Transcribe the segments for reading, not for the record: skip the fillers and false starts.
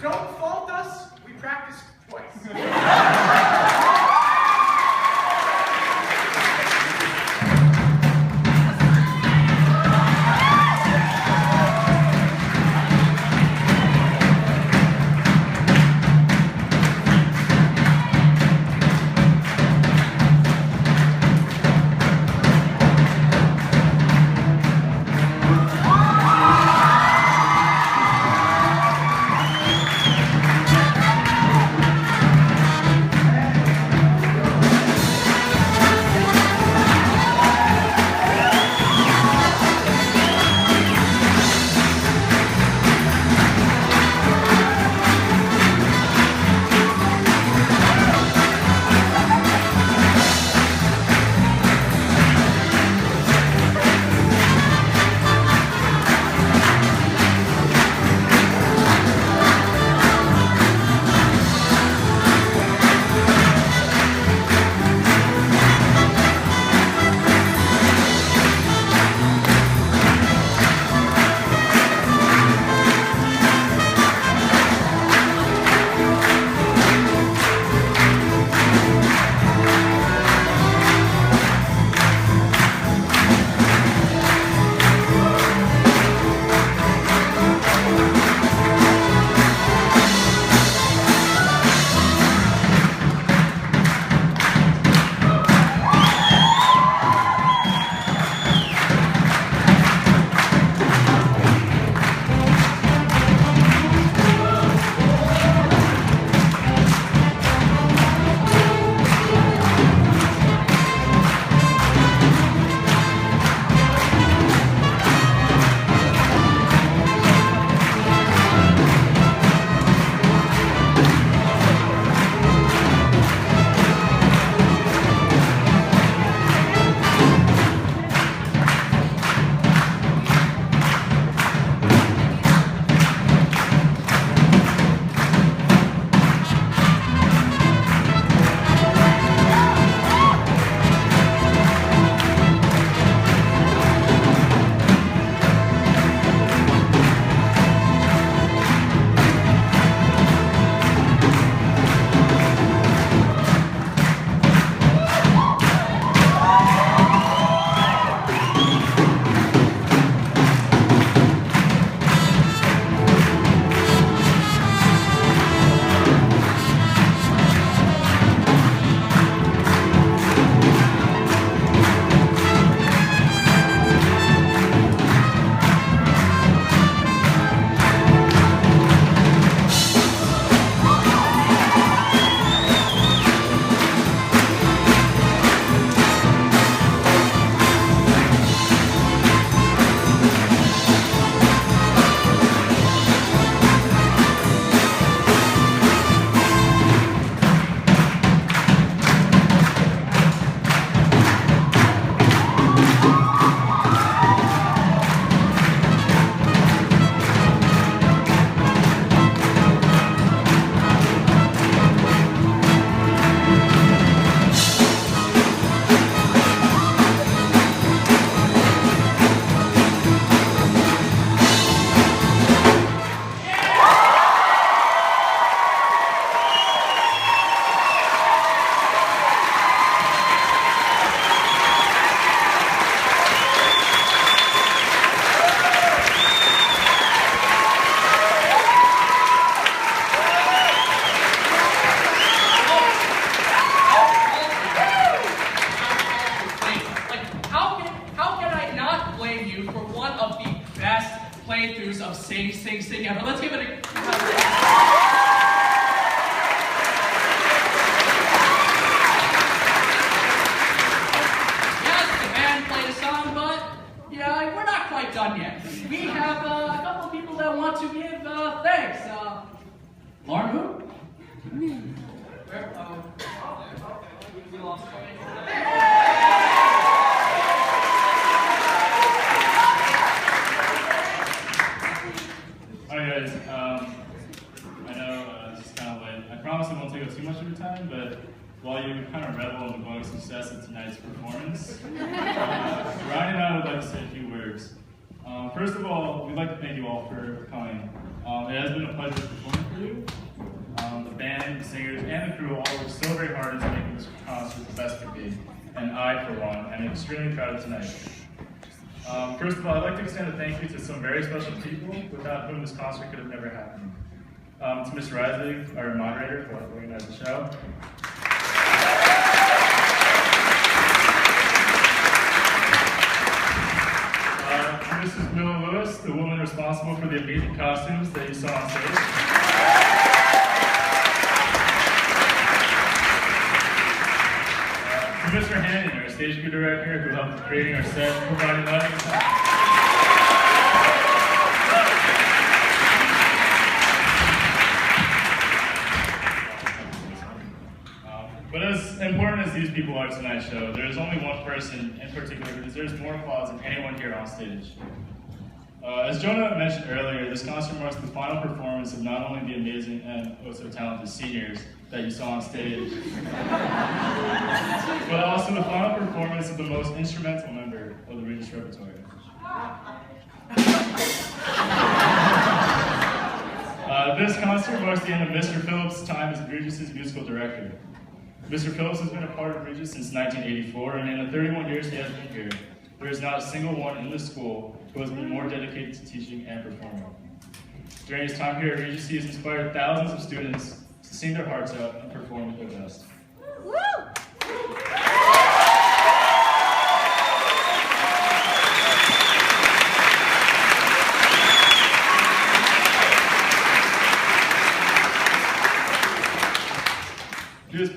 Don't fault us, we practiced twice. Sing ever. Let's give it a... Yes, the band played a song, but yeah, we're not quite done yet. We have a couple of people that want to give thanks. Lauren, who? Where? We lost Hi guys, I know this is kind of late. I promise I won't take up too much of your time, but while you kind of revel in the growing success of tonight's performance, Ryan and I would like to say a few words. First of all, we'd like to thank you all for coming. It has been a pleasure performing for you. The band, the singers, and the crew all worked so very hard into making this concert the best it could be. And I, for one, am extremely proud of tonight. First of all, I'd like to extend a thank you to some very special people without whom this concert could have never happened. To Mr. Reisig, our moderator, for helping organize the show. To Mrs. Miller Lewis, the woman responsible for the amazing costumes that you saw on stage. To Mr. Hannon, our stage crew director, who helped with creating our set and providing lighting. But as important as these people are tonight's show, there is only one person in particular who deserves more applause than anyone here on stage. As Jonah mentioned earlier, this concert marks the final performance of not only the amazing and also talented seniors that you saw on stage, but also the final performance of the most instrumental member of the Regis repertoire. This concert marks the end of Mr. Phillips' time as Regis' musical director. Mr. Phillips has been a part of Regis since 1984, and in the 31 years he has been here, there is not a single one in the school who has been more dedicated to teaching and performing. During his time here at Regis, he has inspired thousands of students to sing their hearts out and perform at their best. He has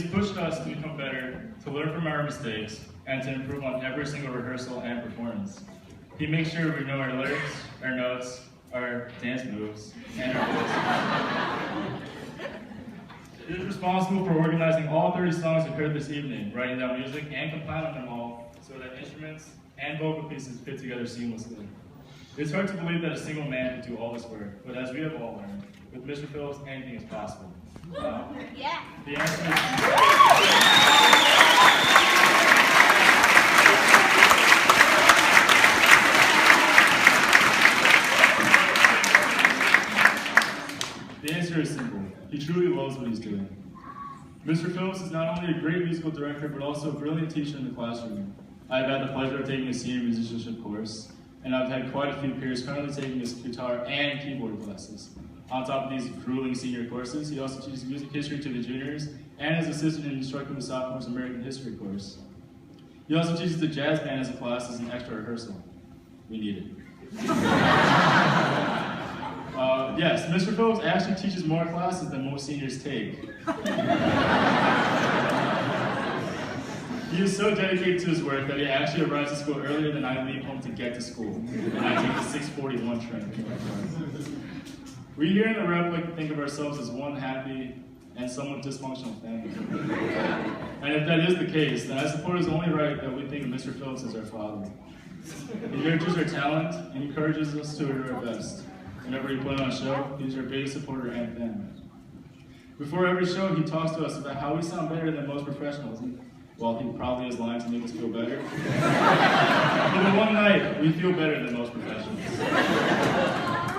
pushed us to become better, to learn from our mistakes, and to improve on every single rehearsal and performance. He makes sure we know our lyrics, our notes, our dance moves, and our voice. He is responsible for organizing all 30 songs we heard this evening, writing down music and compiling them all so that instruments and vocal pieces fit together seamlessly. It's hard to believe that a single man could do all this work, but as we have all learned, with Mr. Phillips, anything is possible. Yeah. The answer is simple. He truly loves what he's doing. Mr. Phillips is not only a great musical director, but also a brilliant teacher in the classroom. I've had the pleasure of taking a senior musicianship course, and I've had quite a few peers currently taking his guitar and keyboard classes. On top of these grueling senior courses, he also teaches music history to the juniors and is assistant in instructing the sophomores' American history course. He also teaches the jazz band as a class as an extra rehearsal. We need it. Yes, Mr. Phillips actually teaches more classes than most seniors take. He is so dedicated to his work that he actually arrives at school earlier than I leave home to get to school, and I take the 6:41 train. We here in the Rep like to think of ourselves as one happy and somewhat dysfunctional family. And if that is the case, then I support it's only right that we think of Mr. Phillips as our father. He nurtures our talent and encourages us to do our best. Whenever we put on a show, he's our biggest supporter and fan. Before every show, he talks to us about how we sound better than most professionals. Well, he probably has lying to make us feel better. But the one night, we feel better than most professionals.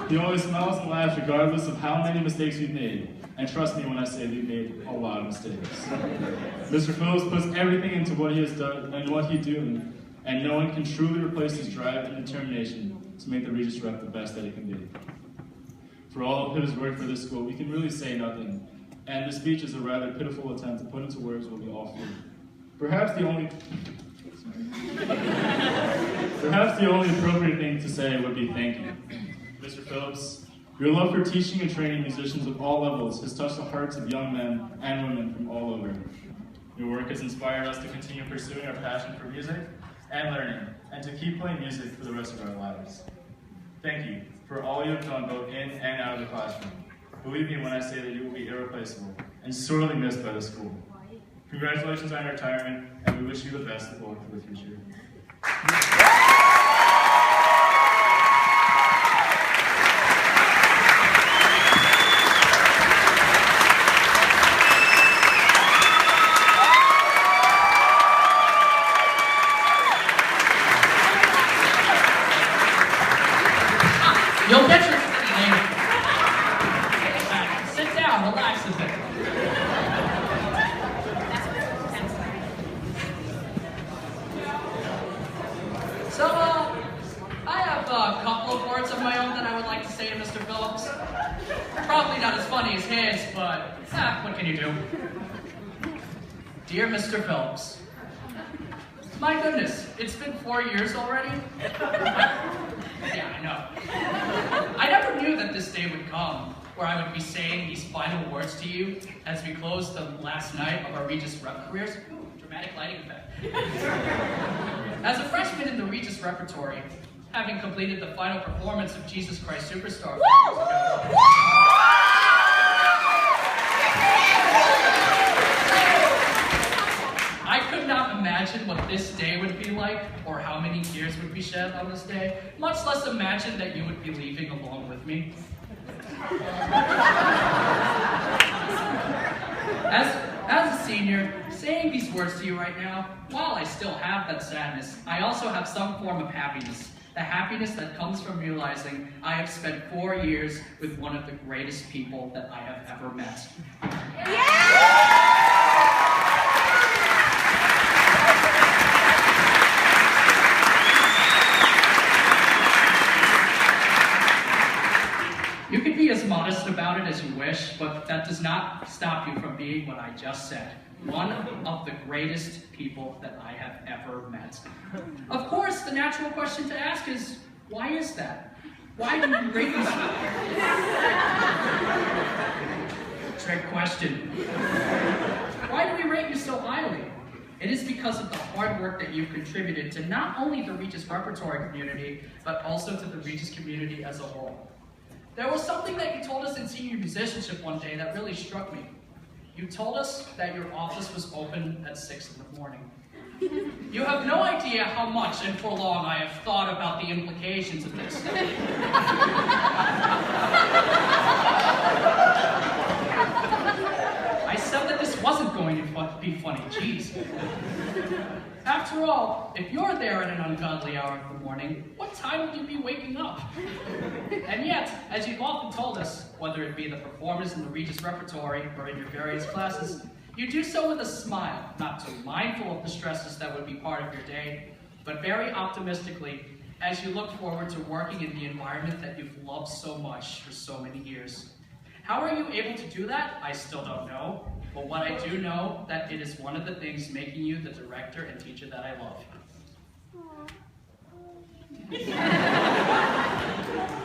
He always smiles and laughs regardless of how many mistakes we've made. And trust me when I say we've made a lot of mistakes. Mr. Phillips puts everything into what he has done and what he's doing, and no one can truly replace his drive and determination to make the Regis Rep the best that it can be. For all of his work for this school, we can really say nothing, and this speech is a rather pitiful attempt to put into words what we all feel. Perhaps the only appropriate thing to say would be thank you. Mr. Phillips, your love for teaching and training musicians of all levels has touched the hearts of young men and women from all over. Your work has inspired us to continue pursuing our passion for music and learning, and to keep playing music for the rest of our lives. Thank you for all you have done both in and out of the classroom. Believe me when I say that you will be irreplaceable and sorely missed by the school. Congratulations on your retirement, and we wish you the best of luck for the future. You'll catch her. relax a bit. So, I have a couple of words of my own that I would like to say to Mr. Phillips. Probably not as funny as his, but what can you do? Dear Mr. Phillips, my goodness, it's been 4 years already? Yeah, I know. I never knew that this day would come, where I would be saying these final words to you as we close the last night of our Regis Rep careers. Ooh, dramatic lighting effect. As a freshman in the Regis repertory, having completed the final performance of Jesus Christ Superstar 4 years ago, I could not imagine what this day would be like, or how many tears would be shed on this day, much less imagine that you would be leaving along with me. As a senior, saying these words to you right now, while I still have that sadness, I also have some form of happiness. The happiness that comes from realizing I have spent 4 years with one of the greatest people that I have ever met. You can be as modest about it as you wish, but that does not stop you from being what I just said. One of the greatest people that I have ever met. Of course, the natural question to ask is, why is that? Why do you rate me so? Trick question. Why do we rate you so highly? It is because of the hard work that you've contributed to not only the Regis repertory community, but also to the Regis community as a whole. There was something that you told us in senior musicianship one day that really struck me. You told us that your office was open at 6 in the morning. You have no idea how much and for long I have thought about the implications of this. I said that this wasn't going to be funny, jeez. After all, if you're there at an ungodly hour of the morning, what time would you be waking up? And yet, as you've often told us, whether it be the performers in the Regis repertory or in your various classes, you do so with a smile, not too mindful of the stresses that would be part of your day, but very optimistically as you look forward to working in the environment that you've loved so much for so many years. How are you able to do that? I still don't know. But what I do know, that it is one of the things making you the director and teacher that I love.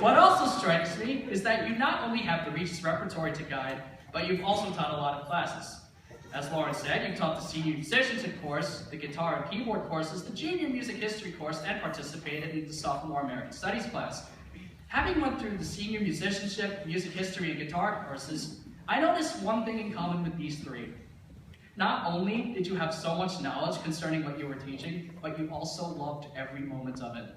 What also strikes me is that you not only have the Regis repertory to guide, but you've also taught a lot of classes. As Lauren said, you've taught the senior musicianship course, the guitar and keyboard courses, the junior music history course, and participated in the sophomore American Studies class. Having went through the senior musicianship, music history, and guitar courses, I noticed one thing in common with these three. Not only did you have so much knowledge concerning what you were teaching, but you also loved every moment of it.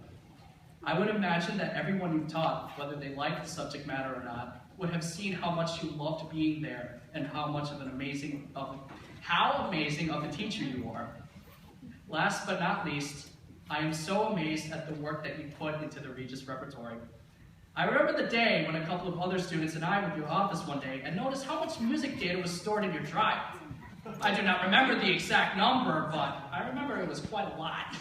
I would imagine that everyone you've taught, whether they liked the subject matter or not, would have seen how much you loved being there and how amazing of a teacher you are. Last but not least, I am so amazed at the work that you put into the Regis repertory. I remember the day when a couple of other students and I went to your office one day and noticed how much music data was stored in your drive. I do not remember the exact number, but I remember it was quite a lot.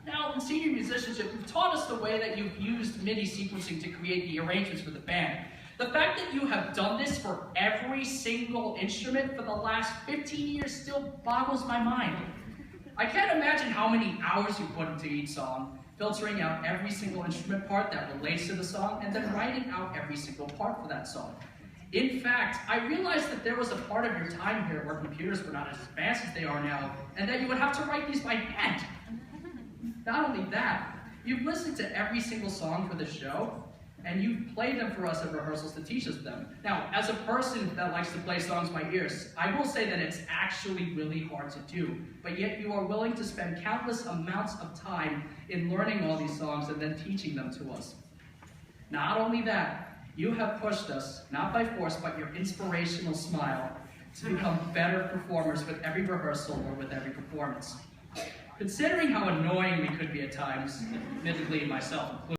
Now, in senior musicianship, you've taught us the way that you've used MIDI sequencing to create the arrangements for the band. The fact that you have done this for every single instrument for the last 15 years still boggles my mind. I can't imagine how many hours you put into each song, filtering out every single instrument part that relates to the song, and then writing out every single part for that song. In fact, I realized that there was a part of your time here where computers were not as advanced as they are now, and that you would have to write these by hand. Not only that, you've listened to every single song for the show, and you've played them for us at rehearsals to teach us them. Now, as a person that likes to play songs by ears, I will say that it's actually really hard to do, but yet you are willing to spend countless amounts of time in learning all these songs and then teaching them to us. Not only that, you have pushed us, not by force, but your inspirational smile, to become better performers with every rehearsal or with every performance. Considering how annoying we could be at times, admittedly myself included,